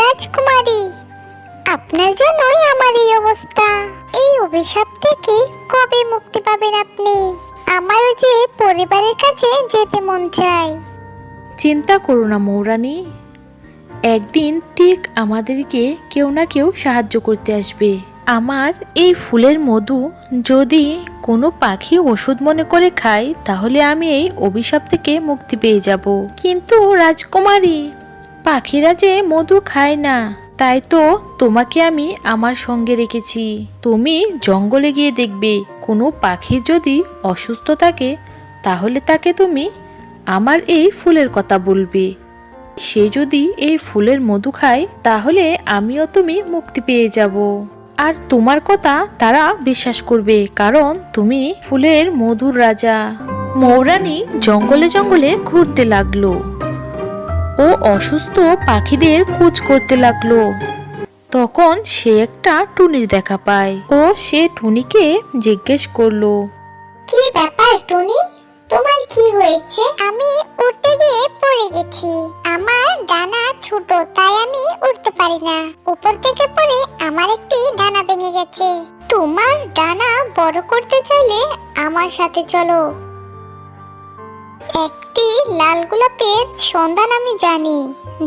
রাজকুমারী, আপনার জন্যই আমার এই অবস্থা। এই অভিশাপ থেকে কবে মুক্তি পাবেন আপনি? আমারও যে পরিবারের কাছে যেতে মন চায়। চিন্তা করো না মৌরানী, একদিন ঠিক আমাদেরকে কেউ না কেউ সাহায্য করতে আসবে। আমার এই ফুলের মধু যদি কোনো পাখি ওষুধ মনে করে খায়, তাহলে আমি এই অভিশাপ থেকে মুক্তি পেয়ে যাব। কিন্তু রাজকুমারী, পাখিরা যে মধু খায় না, তাই তো তোমাকে আমি আমার সঙ্গে রেখেছি। তুমি জঙ্গলে গিয়ে দেখবে কোনো পাখির যদি অসুস্থ থাকে, তাহলে তাকে তুমি আমার এই ফুলের কথা বলবে। সে যদি এই ফুলের মধু খায়, তাহলে আমিও তুমি মুক্তি পেয়ে যাব। আর তোমার কথা তারা বিশ্বাস করবে, কারণ তুমি ফুলের মধুর রাজা। মৌরানী জঙ্গলে জঙ্গলে ঘুরতে লাগলো ও অসুস্থ পাখিদের খোঁজ করতে লাগলো। তখন সে একটা টুনির দেখা পায় ও সে টুনিকে জিজ্ঞেস করলো, কি ব্যাপার টুনি, তোমার কি হয়েছে? আমি উড়তে গিয়ে পড়ে গেছি। আমার ডানা ছোট, তাই আমি উড়তে পারি না। উপর থেকে পড়ে আমার একটি ডানা ভেঙে গেছে। তোমার ডানা বড় করতে চাইলে আমার সাথে চলো। একটি লাল গোলাপের সন্ধান আমি জানি,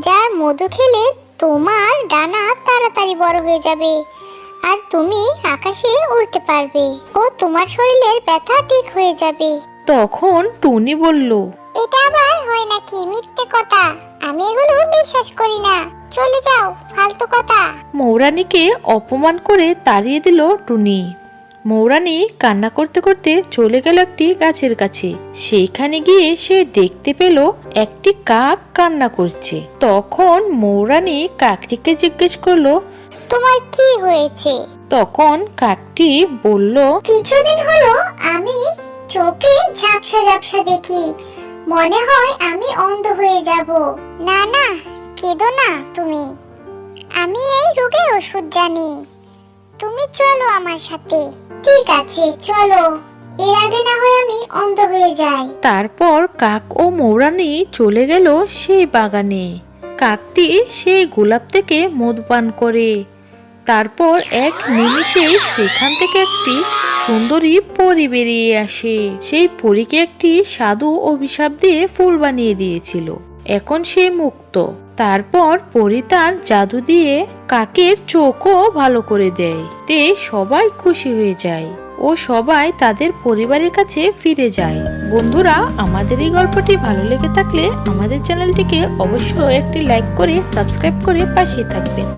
যার মধু খেলে তোমার ডানা তাড়াতাড়ি বড় হয়ে যাবে আর তুমি আকাশে উড়তে পারবে ও তোমার শরীরের ব্যথা ঠিক হয়ে যাবে। তখন টুনি বলল, এটা আবার হয় নাকি? মিথ্যে কথা, আমি এগুলো বিশ্বাস করি না। চলে যাও, ফালতু কথা। মৌরানীকে অপমান করে তাড়িয়ে দিল টুনি। মৌরানী কান্না করতে করতে চলে গেল একটি গাছের কাছে। সেইখানে গিয়ে সে দেখতে পেল একটি কাক কান্না করছে। তখন মৌরানী কাকটিকে জিজ্ঞেস করলো, তোমার কি হয়েছে? তখন কাকটি বলল, কিছুদিন হলো আমি চোখে ঝাপসা ঝাপসা দেখি, মনে হয় আমি অন্ধ হয়ে যাব। না না, কেঁদো না তুমি, আমি এই রোগের ওষুধ জানি। তুমি চলো আমার সাথে। ঠিক আছে চলো, এর আগে না হয় আমি অন্ধ হয়ে যাই। তারপর কাক ও মৌরানী চলে গেল সেই বাগানে। কাকটি সেই গোলাপ থেকে মধু পান করে। তারপর এক নিমিষেই সেখান থেকে একটি সুন্দরী পরী বেরিয়ে আসে। সেই পরীকে একটি সাধু অভিশাপ দিয়ে ফুল বানিয়ে দিয়েছিল। এখন সে মুক্ত। তারপর পরী তার জাদু দিয়ে কাকের চোখও ভালো করে দেয়। তে সবাই খুশি হয়ে যায় ও সবাই তাদের পরিবারের কাছে ফিরে যায়। বন্ধুরা, আমাদের এই গল্পটি ভালো লেগে থাকলে আমাদের চ্যানেলটিকে অবশ্যই একটি লাইক করে সাবস্ক্রাইব করে পাশে থাকবেন।